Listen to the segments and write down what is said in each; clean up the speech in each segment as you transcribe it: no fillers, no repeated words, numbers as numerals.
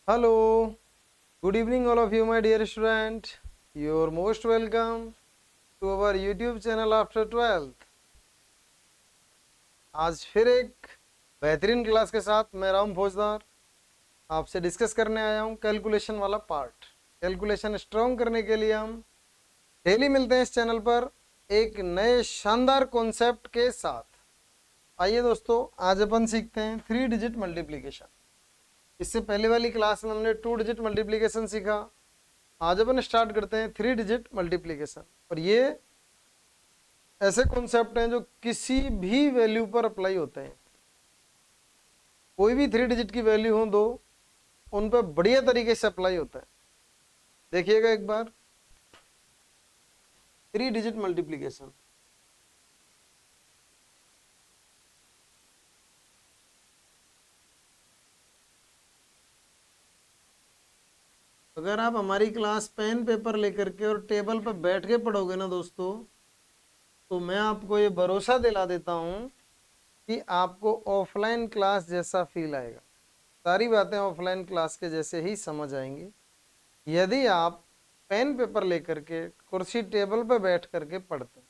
Hello, good evening, all of you, my dear student. You're most welcome to our YouTube channel after 12th. आज फिर एक बेहतरीन class के साथ मैं राम फौजदार आपसे डिस्कस करने आया हूँ कैलकुलेशन वाला पार्ट। कैलकुलेशन स्ट्रॉन्ग करने के लिए हम डेली मिलते हैं इस चैनल पर एक नए शानदार कॉन्सेप्ट के साथ। आइए दोस्तों, आज अपन सीखते हैं 3 डिजिट मल्टीप्लीकेशन। इससे पहले वाली क्लास में हमने 2 डिजिट मल्टीप्लीकेशन सीखा। आज अपन स्टार्ट करते हैं 3 डिजिट मल्टीप्लीकेशन। और ये ऐसे कॉन्सेप्ट हैं जो किसी भी वैल्यू पर अप्लाई होते हैं। कोई भी 3 डिजिट की वैल्यू हो दो, उन पर बढ़िया तरीके से अप्लाई होता है। देखिएगा एक बार 3 डिजिट मल्टीप्लीकेशन। अगर आप हमारी क्लास पेन पेपर लेकर के और टेबल पर बैठ के पढ़ोगे ना दोस्तों, तो मैं आपको ये भरोसा दिला देता हूँ कि आपको ऑफलाइन क्लास जैसा फील आएगा। सारी बातें ऑफलाइन क्लास के जैसे ही समझ आएंगी यदि आप पेन पेपर लेकर के कुर्सी टेबल पर बैठ करके पढ़ते हैं।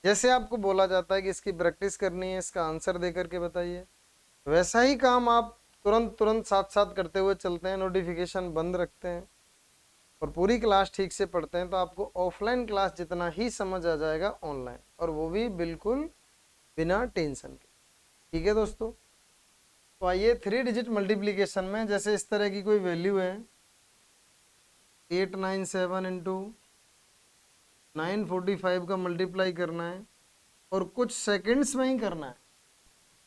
जैसे आपको बोला जाता है कि इसकी प्रैक्टिस करनी है, इसका आंसर दे करके बताइए, वैसा ही काम आप तुरंत तुरंत साथ साथ करते हुए चलते हैं, नोटिफिकेशन बंद रखते हैं और पूरी क्लास ठीक से पढ़ते हैं, तो आपको ऑफलाइन क्लास जितना ही समझ आ जाएगा ऑनलाइन, और वो भी बिल्कुल बिना टेंशन के। ठीक है दोस्तों, तो आइए 3 डिजिट मल्टीप्लीकेशन में जैसे इस तरह की कोई वैल्यू है 897 इंटू 945 का मल्टीप्लाई करना है और कुछ सेकंड्स में ही करना है।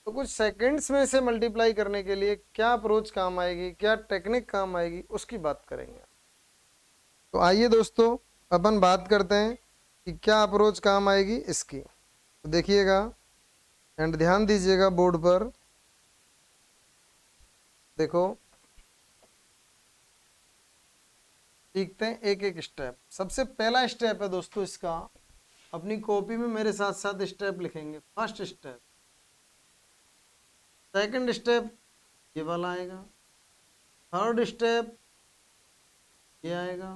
तो कुछ सेकंड्स में से मल्टीप्लाई करने के लिए क्या अप्रोच काम आएगी, क्या टेक्निक काम आएगी, उसकी बात करेंगे। तो आइए दोस्तों, अपन बात करते हैं कि क्या अप्रोच काम आएगी इसकी। तो देखिएगा एंड ध्यान दीजिएगा बोर्ड पर। देखो, सीखते हैं एक एक स्टेप। सबसे पहला स्टेप है दोस्तों इसका, अपनी कॉपी में मेरे साथ साथ स्टेप लिखेंगे। फर्स्ट स्टेप, सेकंड स्टेप ये वाला आएगा, थर्ड स्टेप ये आएगा,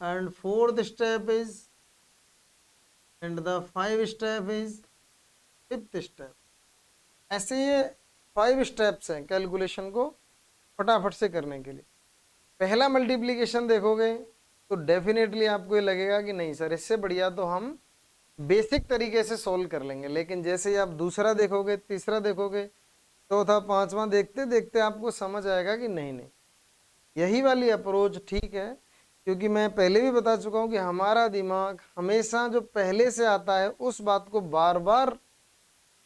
and fourth step is, and the 5 step is fifth step. ऐसे ये 5 स्टेप्स हैं कैलकुलेशन को फटाफट से करने के लिए। पहला मल्टीप्लीकेशन देखोगे तो डेफिनेटली आपको ये लगेगा कि नहीं सर, इससे बढ़िया तो हम बेसिक तरीके से सोल्व कर लेंगे। लेकिन जैसे ही आप दूसरा देखोगे, तीसरा देखोगे, चौथा, पांचवा देखते देखते आपको समझ आएगा कि नहीं नहीं, यही वाली अप्रोच ठीक है। क्योंकि मैं पहले भी बता चुका हूं कि हमारा दिमाग हमेशा जो पहले से आता है उस बात को बार बार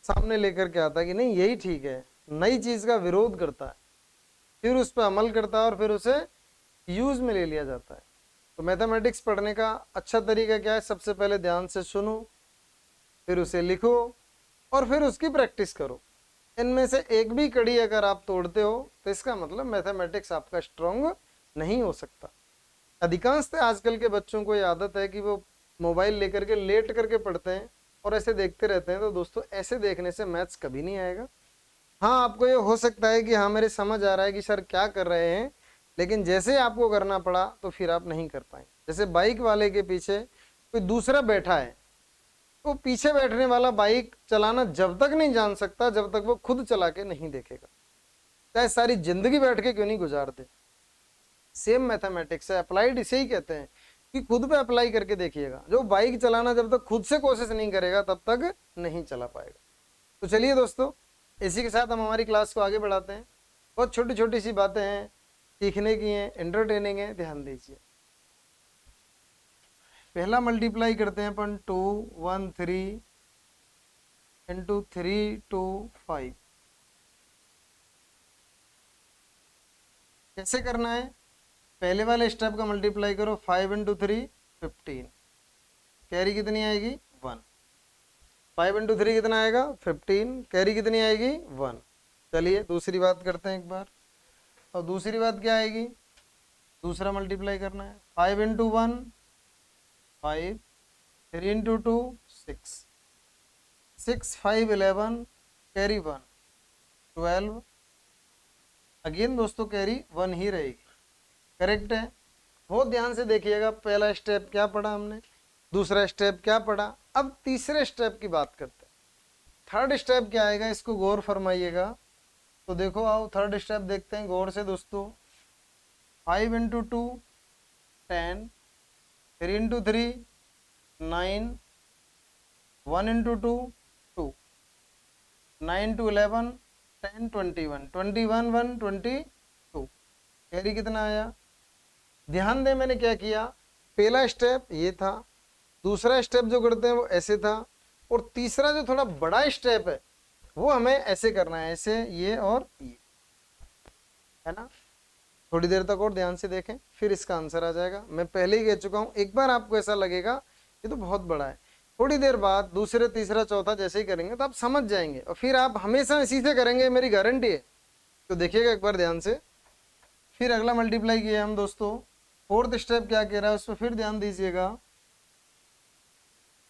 सामने लेकर के आता है कि नहीं यही ठीक है, नई चीज का विरोध करता है, फिर उस पर अमल करता है और फिर उसे यूज में ले लिया जाता है। तो मैथमेटिक्स पढ़ने का अच्छा तरीका क्या है? सबसे पहले ध्यान से सुनो, फिर उसे लिखो और फिर उसकी प्रैक्टिस करो। इनमें से एक भी कड़ी अगर आप तोड़ते हो तो इसका मतलब मैथमेटिक्स आपका स्ट्रांग नहीं हो सकता। अधिकांशतः आजकल के बच्चों को ये आदत है कि वो मोबाइल लेकर के लेट करके पढ़ते हैं और ऐसे देखते रहते हैं। तो दोस्तों, ऐसे देखने से मैथ्स कभी नहीं आएगा। हाँ, आपको ये हो सकता है कि हाँ मेरे समझ आ रहा है कि सर क्या कर रहे हैं, लेकिन जैसे आपको करना पड़ा तो फिर आप नहीं कर पाए। जैसे बाइक वाले के पीछे कोई दूसरा बैठा है, तो पीछे बैठने वाला बाइक चलाना जब तक नहीं जान सकता जब तक वो खुद चला के नहीं देखेगा, चाहे सारी जिंदगी बैठ के क्यों नहीं गुजार दे। सेम मैथमेटिक्स है, अप्लाइड इसे ही कहते हैं कि खुद पे अप्लाई करके देखिएगा। जो बाइक चलाना जब तक खुद से कोशिश नहीं करेगा तब तक नहीं चला पाएगा। तो चलिए दोस्तों, इसी के साथ हम हमारी क्लास को आगे बढ़ाते हैं। बहुत छोटी छोटी सी बातें हैं, सीखने की हैं, एंटरटेनिंग है, ध्यान दीजिए। पहला मल्टीप्लाई करते हैं अपन 2 1 3 इंटू 3 2 5। कैसे करना है? पहले वाले स्टेप का मल्टीप्लाई करो, 5 इंटू 3 15, कैरी कितनी आएगी 1। 5 इंटू 3 कितना आएगा 15, कैरी कितनी आएगी 1। चलिए दूसरी बात करते हैं एक बार। और दूसरी बात क्या आएगी? दूसरा मल्टीप्लाई करना है, 5 इंटू 1 5, 3 इंटू 2 6, 6 5 11, कैरी 1 12, अगेन दोस्तों कैरी 1 ही रहेगी। करेक्ट है। बहुत ध्यान से देखिएगा, पहला स्टेप क्या पढ़ा हमने, दूसरा स्टेप क्या पढ़ा, अब तीसरे स्टेप की बात करते हैं। थर्ड स्टेप क्या आएगा, इसको गौर फरमाइएगा। तो देखो आओ थर्ड स्टेप देखते हैं गौर से दोस्तों। 5 into 2 10, 3 into 3 9, 1 into 2 2, 9 two 11 10 21 21 1 22। Carry कितना आया? ध्यान दें मैंने क्या किया, पहला स्टेप ये था, दूसरा स्टेप जो करते हैं वो ऐसे था, और तीसरा जो थोड़ा बड़ा स्टेप है वो हमें ऐसे करना है, ऐसे ये और ये, है ना। थोड़ी देर तक और ध्यान से देखें फिर इसका आंसर आ जाएगा। मैं पहले ही कह चुका हूं, एक बार आपको ऐसा लगेगा ये तो बहुत बड़ा है, थोड़ी देर बाद दूसरे तीसरा चौथा जैसे ही करेंगे तो आप समझ जाएंगे, और फिर आप हमेशा इसी से करेंगे, मेरी गारंटी है। तो देखिएगा एक बार ध्यान से। फिर अगला मल्टीप्लाई किया हम दोस्तों, फोर्थ स्टेप क्या कह रहा है उस पर फिर ध्यान दीजिएगा।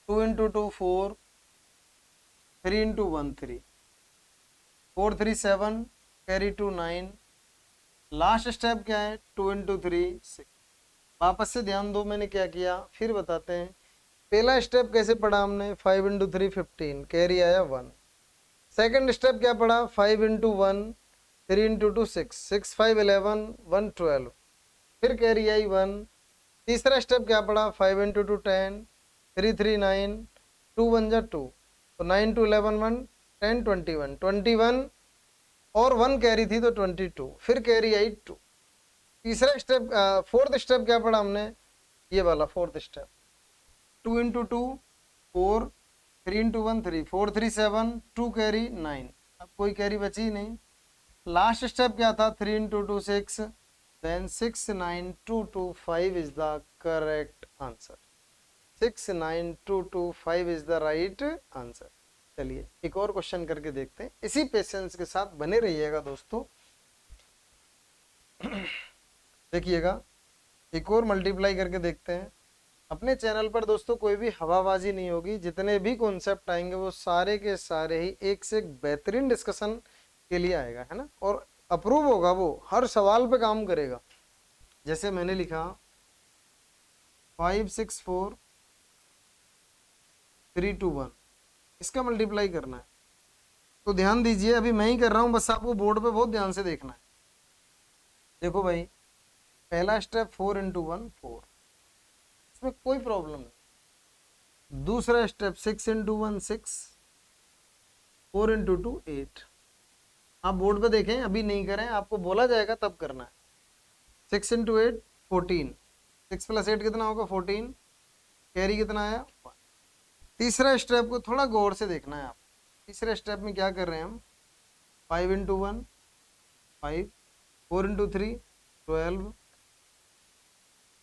2 into 2 4, 3 into 1 3, 4 3 7, carry 2 9। Last step क्या है, 2 इंटू 3 6। वापस से ध्यान दो मैंने क्या किया, फिर बताते हैं। पहला स्टेप कैसे पढ़ा हमने, 5 इंटू 3 15, कैरी आया 1। सेकंड स्टेप क्या पढ़ा, 5 इंटू 1, 3 इंटू 2 6, 6 5 11, 1 12, फिर कैरी आई 1। तीसरा स्टेप क्या पढ़ा, 5 इंटू 2 10, 3 3 9, 2 1 जा 2, तो 9 टू 11 1 10 21 21, और 1 कैरी थी तो 22, फिर कैरी आई 2। तीसरा स्टेप फोर्थ स्टेप क्या पढ़ा हमने, ये वाला fourth step, 2 into 2 4, 3 into 1 3, 4 3 7, 2 carry 9। अब कोई कैरी बची ही नहीं। लास्ट स्टेप क्या था, 3 into 2 6, then 6 9 2 2 5 is the correct answer. 6 9 2 2 5 is the right answer. चलिए एक और क्वेश्चन करके देखते हैं, इसी पेशेंस के साथ बने रहिएगा दोस्तों। देखिएगा एक और मल्टीप्लाई करके देखते हैं। अपने चैनल पर दोस्तों कोई भी हवाबाजी नहीं होगी, जितने भी कॉन्सेप्ट आएंगे वो सारे के सारे ही एक से एक बेहतरीन डिस्कशन के लिए आएगा, है ना, और अप्रूव होगा, वो हर सवाल पे काम करेगा। जैसे मैंने लिखा 5 6 4 3 2 1, इसका मल्टीप्लाई करना है। तो ध्यान दीजिए, अभी मैं ही कर रहा हूं, बस आपको बोर्ड पे बहुत ध्यान से देखना है। देखो भाई, पहला स्टेप 4 इंटू 1 4, इसमें कोई प्रॉब्लम नहीं। दूसरा स्टेप 6 इंटू 1 6, 4 इंटू 2 8। आप बोर्ड पे देखें, अभी नहीं करें, आपको बोला जाएगा तब करना है। 6 इंटू 8 14, 6 प्लस 8 कितना होगा 14, कैरी कितना आया 1। तीसरा स्टेप को थोड़ा गौर से देखना है आप। तीसरे स्टेप में क्या कर रहे हैं हम, 5 into 1 5, 4 into 3 12,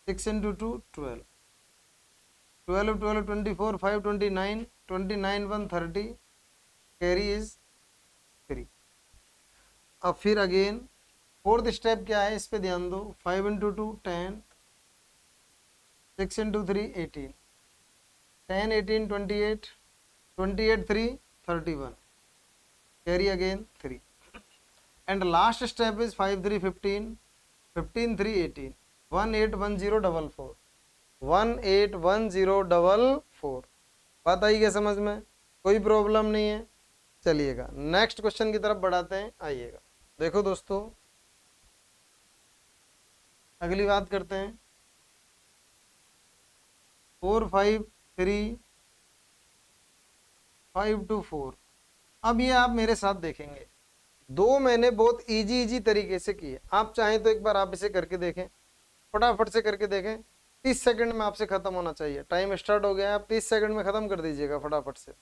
6 into 2 12, 12 12 24, 5 29, 29 1 30, carry is 3। अब फिर अगेन फोर्थ स्टेप क्या है, इस पे ध्यान दो। 5 into 2 10, 6 into 3 18, 10 18 28, 28 3 31, carry again 3। And last step is 5 3 15, 15 3 18, 1 8 1 0 4 4, 1 8 1 0 4 4। बात आई क्या समझ में, कोई प्रॉब्लम नहीं है। चलिएगा नेक्स्ट क्वेश्चन की तरफ बढ़ाते हैं, आइएगा। देखो दोस्तों अगली बात करते हैं, 4 5 3 5 2 4। अब ये आप मेरे साथ देखेंगे, दो मैंने बहुत इजी इजी तरीके से किए। आप चाहें तो एक बार आप इसे करके देखें, फटाफट से करके देखें। 30 सेकंड में आपसे खत्म होना चाहिए, टाइम स्टार्ट हो गया है, आप 30 सेकंड में खत्म कर दीजिएगा फटाफट से।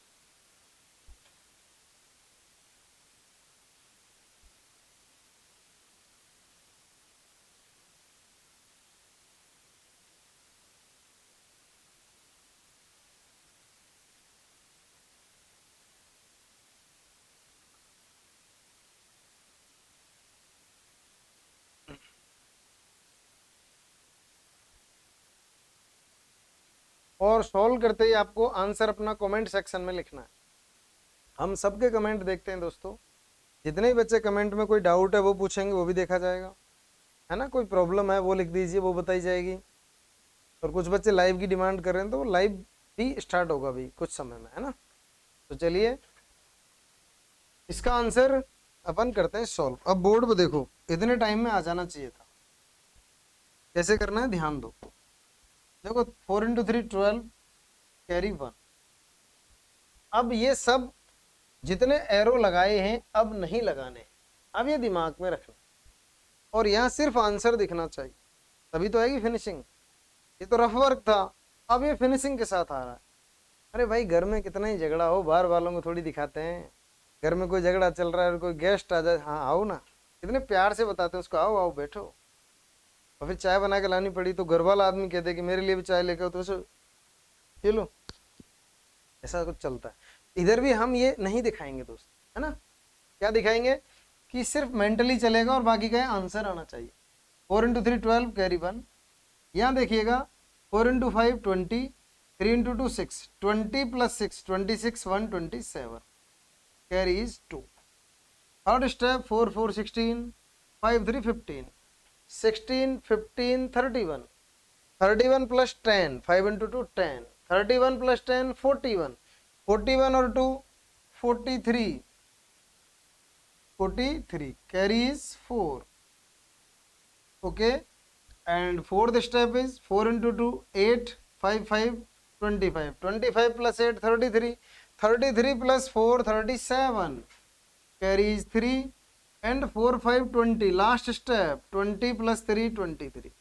और सॉल्व करते ही आपको आंसर अपना कमेंट सेक्शन में लिखना है। हम सबके कमेंट देखते हैं दोस्तों, जितने भी बच्चे कमेंट में कोई डाउट है वो पूछेंगे, वो भी देखा जाएगा, है ना। कोई प्रॉब्लम है वो लिख दीजिए, वो बताई जाएगी। और कुछ बच्चे लाइव की डिमांड कर रहे हैं, तो वो लाइव भी स्टार्ट होगा अभी कुछ समय में, है ना। तो चलिए इसका आंसर अपन करते हैं सॉल्व। अब बोर्ड पे देखो, इतने टाइम में आ जाना चाहिए था। कैसे करना है ध्यान दो। देखो 4 × 3 12 कैरी 1। अब ये सब जितने एरो लगाए हैं अब नहीं लगाने, अब ये दिमाग में रखना, और यहाँ सिर्फ आंसर दिखना चाहिए, तभी तो आएगी फिनिशिंग। ये तो रफ वर्क था, अब ये फिनिशिंग के साथ आ रहा है। अरे भाई घर में कितना ही झगड़ा हो, बाहर वालों को थोड़ी दिखाते हैं। घर में कोई झगड़ा चल रहा है और कोई गेस्ट आ जाए, हाँ आओ ना, कितने प्यार से बताते हैं उसको, आओ आओ बैठो। और फिर चाय बना के लानी पड़ी तो घर वाला आदमी कहते कि मेरे लिए भी चाय लेकर, तो उसे ये लो, ऐसा कुछ चलता है। इधर भी हम ये नहीं दिखाएंगे दोस्त, है ना। क्या दिखाएंगे कि सिर्फ मेंटली चलेगा और बाकी का आंसर आना चाहिए। 4 × 3 12 कैरी 1। यहाँ देखिएगा 4 × 5 20, 3 × 2 6, 20 + 6 26, 1 27, कैरी इज 2। थर्ड स्टेप 4 4 16, 5 3 15, 16 15 31, 31 + 10, 5 × 2 10, 31 + 10 41, 41 और 2 43, 43, carry is 4. Okay, and fourth step is 4 × 2 8, 5 5 25, 25 + 8 33, 33 + 4 37, carry is 3, and 4 5 20, last step 20 + 3 23।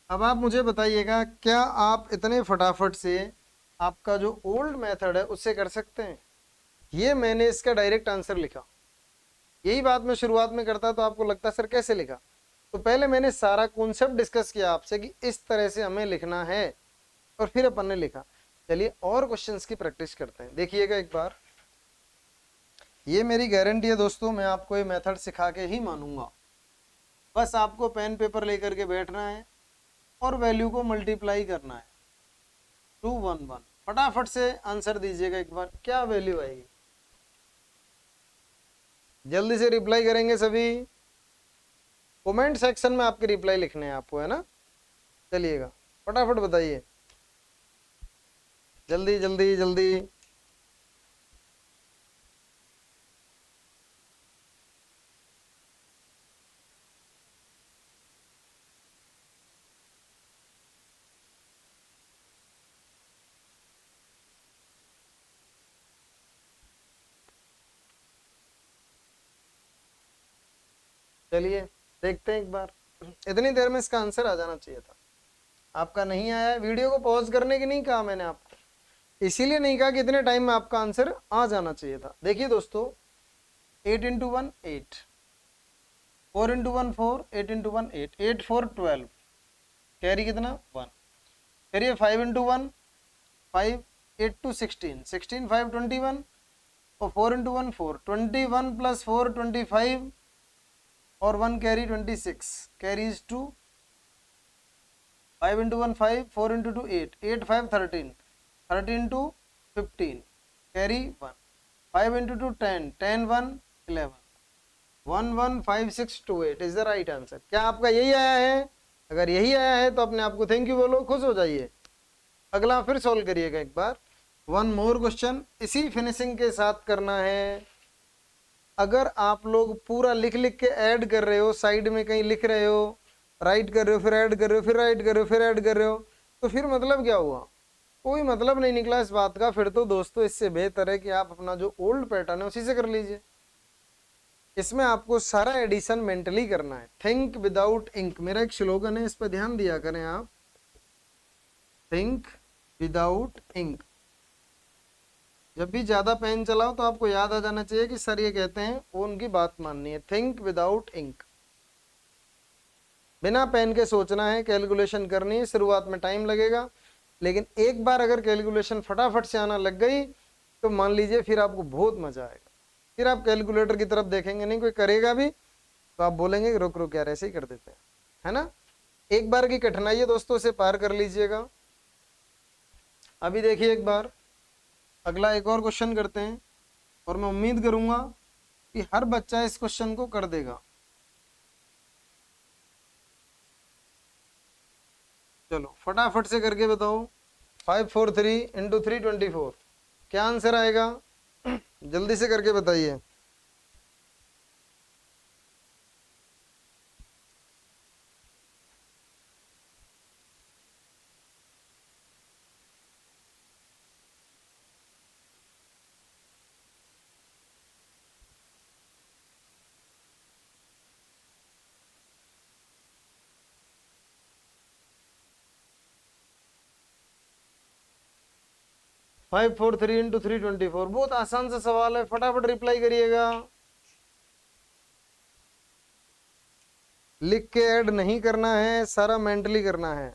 अब आप मुझे बताइएगा, क्या आप इतने फटाफट से आपका जो ओल्ड मेथड है उससे कर सकते हैं? ये मैंने इसका डायरेक्ट आंसर लिखा। यही बात मैं शुरुआत में करता तो आपको लगता सर कैसे लिखा, तो पहले मैंने सारा कॉन्सेप्ट डिस्कस किया आपसे कि इस तरह से हमें लिखना है, और फिर अपन ने लिखा। चलिए और क्वेश्चंस की प्रैक्टिस करते हैं। देखिएगा एक बार, ये मेरी गारंटी है दोस्तों, मैं आपको ये मेथड सिखा के ही मानूंगा। बस आपको पेन पेपर लेकर के बैठना है और वैल्यू को मल्टीप्लाई करना है। 2 1 1, फटाफट से आंसर दीजिएगा एक बार, क्या वैल्यू आएगी? जल्दी से रिप्लाई करेंगे सभी। कमेंट सेक्शन में आपके रिप्लाई लिखने हैं आपको, है ना। चलिएगा फटाफट बताइए, जल्दी जल्दी जल्दी। चलिए देखते हैं एक बार, इतनी देर में इसका आंसर आ जाना चाहिए था। आपका नहीं आया है, वीडियो को पॉज करने की नहीं कहा मैंने आपको, इसीलिए नहीं कहा कि इतने टाइम में आपका आंसर आ जाना चाहिए था। देखिए दोस्तों, 8 × 1 8, 4 × 1 4, 8 × 1 8, 8 4 12, कैरी कितना 1। फिर ये 5 × 1 5, 8 2 16, 16 5 21, और 4 × 1 4, 21 + 4 25, और 1 carry 26, carry is 2। 5 × 1 5, 4 × 2 8, 8 5 13, 13 2 15, carry 1। 5 × 2 10, 10 1 11, 1 1 5 6 2 8 is the right answer. क्या आपका यही आया है? अगर यही आया है तो अपने आप को थैंक यू बोलो, खुश हो जाइए। अगला फिर सॉल्व करिएगा एक बार, वन मोर क्वेश्चन, इसी फिनिशिंग के साथ करना है। अगर आप लोग पूरा लिख लिख के ऐड कर रहे हो, साइड में कहीं लिख रहे हो, राइट कर रहे हो, फिर ऐड कर रहे हो, फिर राइट कर रहे हो, फिर ऐड कर रहे हो, तो फिर मतलब क्या हुआ? कोई मतलब नहीं निकला इस बात का। फिर तो दोस्तों इससे बेहतर है कि आप अपना जो ओल्ड पैटर्न है उसी से कर लीजिए। इसमें आपको सारा एडिशन मेंटली करना है। थिंक विदाउट इंक मेरा एक स्लोगन है, इस पर ध्यान दिया करें आप। Think without ink. जब भी ज्यादा पेन चलाओ तो आपको याद आ जाना चाहिए कि सर ये कहते हैं, वो उनकी बात माननी है। थिंक विदाउट इंक, बिना पेन के सोचना है, कैलकुलेशन करनी है। शुरुआत में टाइम लगेगा, लेकिन एक बार अगर कैलकुलेशन फटाफट से आना लग गई तो मान लीजिए फिर आपको बहुत मजा आएगा। फिर आप कैलकुलेटर की तरफ देखेंगे नहीं, कोई करेगा भी तो आप बोलेंगे कि रुक रुक यार ऐसे ही कर देते हैं, है ना। एक बार की कठिनाई है दोस्तों, से पार कर लीजिएगा। अभी देखिए एक बार, अगला एक और क्वेश्चन करते हैं, और मैं उम्मीद करूंगा कि हर बच्चा इस क्वेश्चन को कर देगा। चलो फटाफट से करके बताओ। 543 इंटू 324 क्या आंसर आएगा? जल्दी से करके बताइए। 543 इंटू 324 बहुत आसान सा सवाल है, फटाफट रिप्लाई करिएगा। लिख के ऐड नहीं करना है, सारा मेंटली करना है।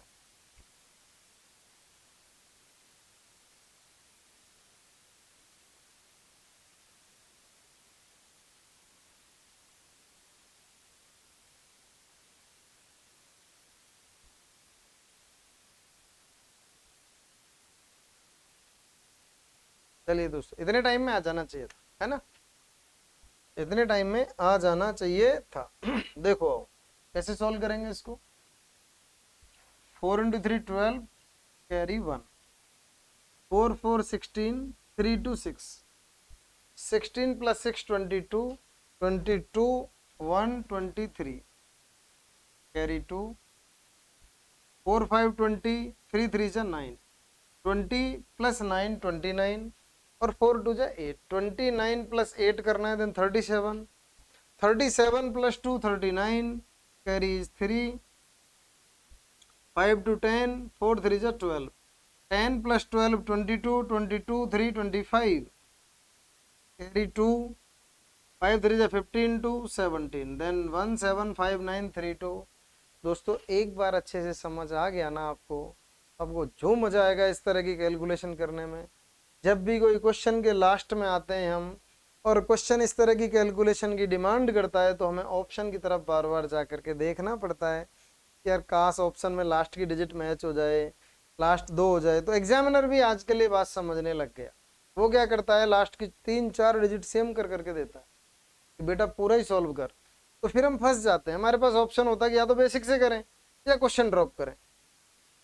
चलिए दोस्तों, इतने टाइम में आ जाना चाहिए था, है ना? इतने टाइम में आ जाना चाहिए था। देखो कैसे सॉल्व करेंगे इसको। 4 इंटू 3 12 कैरी 1, 4 4 16 3 2 6, 16 प्लस 6 22, 22 1 23 कैरी 2, 4 5 20, 3 3 जा 9, 20 प्लस 9 29 और 4 2 जा 8, 29 प्लस 8 करना है, देन 37, 37 प्लस 2 39 कैरी 3, 5 to 10, 4 3 जा 12, 10 plus 12 22, 22 3 25 carry 2, 5 3 जा 15 to 17, then 1 7 5 9 3 2। दोस्तों एक बार अच्छे से समझ आ गया ना आपको जो मजा आएगा इस तरह की कैलकुलेशन करने में। जब भी कोई क्वेश्चन के लास्ट में आते हैं हम और क्वेश्चन इस तरह की कैलकुलेशन की डिमांड करता है तो हमें ऑप्शन की तरफ बार बार जा करके देखना पड़ता है कि यार काश ऑप्शन में लास्ट की डिजिट मैच हो जाए, लास्ट 2 हो जाए। तो एग्जामिनर भी आज के लिए बात समझने लग गया। वो क्या करता है, लास्ट की 3 4 डिजिट सेम कर करके देता है कि बेटा पूरा ही सॉल्व कर। तो फिर हम फंस जाते हैं, हमारे पास ऑप्शन होता है कि या तो बेसिक से करें या क्वेश्चन ड्रॉप करें।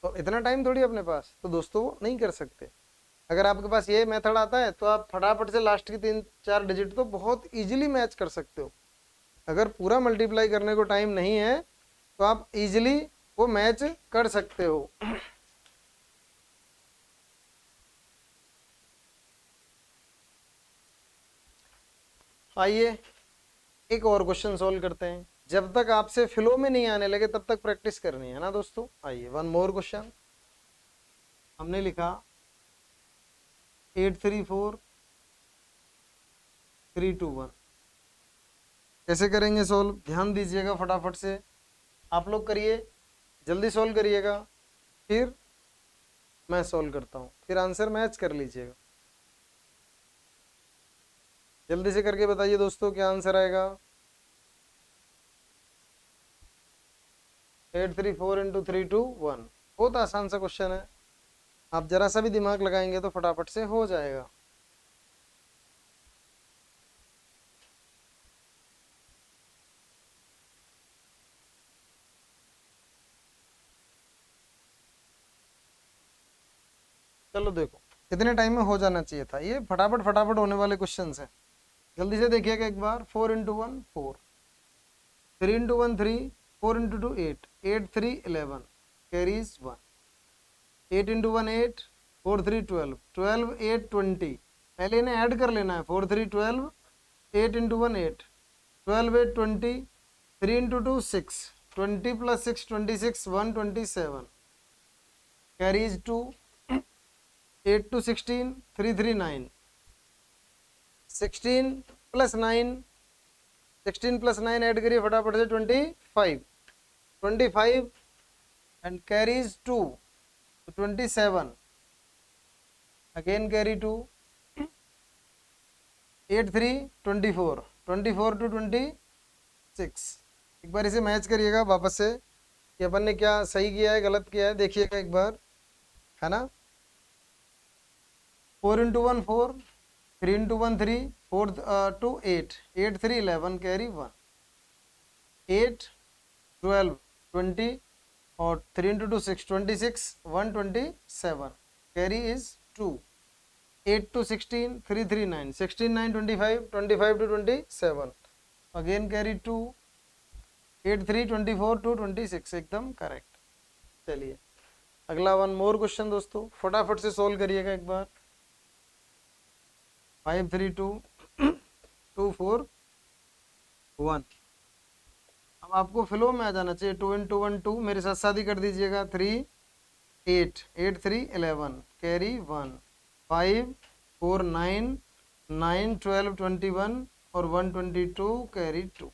तो इतना टाइम थोड़ी अपने पास, तो दोस्तों वो नहीं कर सकते। अगर आपके पास ये मेथड आता है तो आप फटाफट से लास्ट की 3 4 डिजिट तो बहुत इजीली मैच कर सकते हो। अगर पूरा मल्टीप्लाई करने को टाइम नहीं है तो आप इजीली वो मैच कर सकते हो। आइए एक और क्वेश्चन सॉल्व करते हैं। जब तक आपसे फ्लो में नहीं आने लगे तब तक प्रैक्टिस करनी है ना दोस्तों। आइए वन मोर क्वेश्चन। हमने लिखा 8 3 4 3 2 1। कैसे करेंगे सॉल्व, ध्यान दीजिएगा, फटाफट से आप लोग करिए, जल्दी सॉल्व करिएगा, फिर मैं सॉल्व करता हूँ, फिर आंसर मैच कर लीजिएगा। जल्दी से करके बताइए दोस्तों क्या आंसर आएगा। 8 3 4 इंटू 3 2 1। बहुत आसान सा क्वेश्चन है, आप जरा सा भी दिमाग लगाएंगे तो फटाफट से हो जाएगा। चलो देखो इतने टाइम में हो जाना चाहिए था, ये फटाफट फटाफट होने वाले क्वेश्चन हैं। जल्दी से देखिएगा एक बार। 4 into 1 4, 3 into 1 3, 4 into 2 8, 8 3 11 carries 1, 8 into 1 8, 4 3 12, 12 8 20। पहले इन्हें ऐड कर लेना है। 4 3 12, 8 into 1 8, 12 8 20, 3 into 2 6, 20 plus 6 26 127 carries 2, 8 to 16 3 3 9, 16 plus 9, 16 plus 9 add करिए फटाफट से 25, 25 and carries 2 27, again carry 2, 8 3 24, 24 to 26। एक बार इसे मैच करिएगा वापस से कि अपन ने क्या सही किया है गलत किया है, देखिएगा एक बार, है ना। 4 इंटू 1 4, 3 इंटू 1 3, 4 to 8, 8 3 11 carry 1, 8 12 20 और 3 into 2 6 26 127 carry is 2, 8 to 16 3 3 9 16 9 25 25 to 27 again carry 2, 8 3 24 to 26 एकदम करेक्ट। चलिए अगला वन मोर क्वेश्चन दोस्तों, फटाफट से सोल्व करिएगा एक बार। 5 3 2 2 4 1। अब आपको फ्लो में आ जाना चाहिए, 2 into 1 2, मेरे साथ शादी कर दीजिएगा। 3 8 8 3 11 कैरी 1, 5 4 9 9 12 21 और 122 carry 2,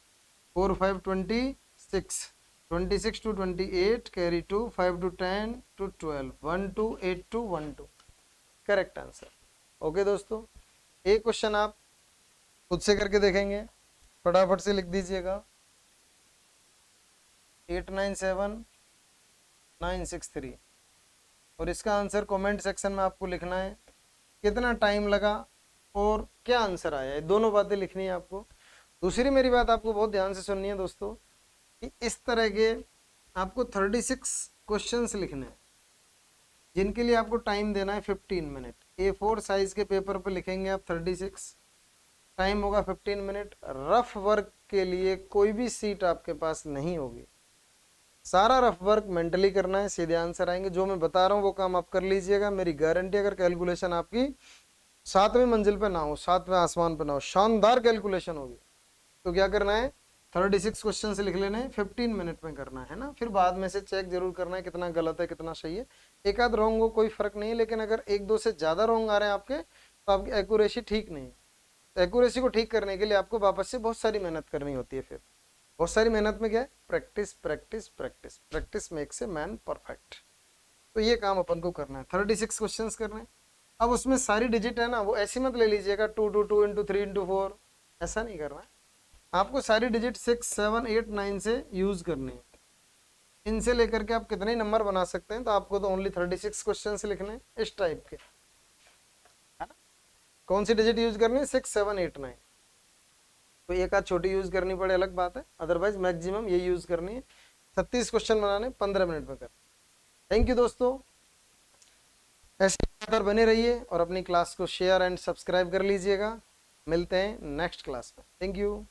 4 5 26 26 to 28 carry 2, 5 to 10 to 12 1 2 8 to 1 2 correct answer. Okay दोस्तों, एक क्वेश्चन आप खुद से करके देखेंगे, फटाफट से लिख दीजिएगा। 897963 और इसका आंसर कमेंट सेक्शन में आपको लिखना है, कितना टाइम लगा और क्या आंसर आया है, दोनों बातें लिखनी है आपको। दूसरी मेरी बात आपको बहुत ध्यान से सुननी है दोस्तों, कि इस तरह के आपको 36 क्वेश्चंस लिखने हैं जिनके लिए आपको टाइम देना है 15 मिनट। A4 साइज के पेपर पे लिखेंगे आप 36, टाइम होगा 15 मिनट। रफ वर्क के लिए कोई भी सीट आपके पास नहीं होगी, सारा रफ वर्क मेंटली करना है, सीधे आंसर आएंगे। जो मैं बता रहा हूँ वो काम आप कर लीजिएगा, मेरी गारंटी। अगर कैलकुलेशन आपकी 7वीं मंजिल पे ना हो, 7वें आसमान पे ना हो, शानदार कैलकुलेशन होगी, तो क्या करना है, 36 क्वेश्चन से लिख लेने हैं, 15 मिनट में करना है ना। फिर बाद में से चेक जरूर करना है कितना गलत है कितना सही है। एक आध रॉन्ग हो कोई फर्क नहीं है, लेकिन अगर एक दो से ज्यादा रॉन्ग आ रहे हैं आपके, तो आपकी एक्यूरेसी ठीक नहीं है। एक्यूरेसी को ठीक करने के लिए आपको वापस से बहुत सारी मेहनत करनी होती है। फिर बहुत सारी मेहनत में क्या है, practice practice practice, practice makes a man perfect. तो ये काम अपन को करना है, 36 क्वेश्चंस करने हैं। अब उसमें सारी डिजिट है ना, वो ऐसी मत ले लीजिएगा 2 2 2 into 3 into 4, ऐसा नहीं करना है। आपको सारी डिजिट 6 7 8 9 से यूज करनी है। इनसे लेकर के आप कितने नंबर बना सकते हैं, तो आपको तो ओनली 36 क्वेश्चन लिखने हैं इस टाइप के, है ना। कौन सी डिजिट यूज करनी है, 6 7 8 9। तो एक आध छोटी यूज करनी पड़े अलग बात है, अदरवाइज मैक्सिमम ये यूज करनी है। 36 क्वेश्चन बनाने 15 मिनट में कर। थैंक यू दोस्तों, ऐसे लगातार बने रहिए और अपनी क्लास को शेयर एंड सब्सक्राइब कर लीजिएगा। मिलते हैं नेक्स्ट क्लास में। Thank you.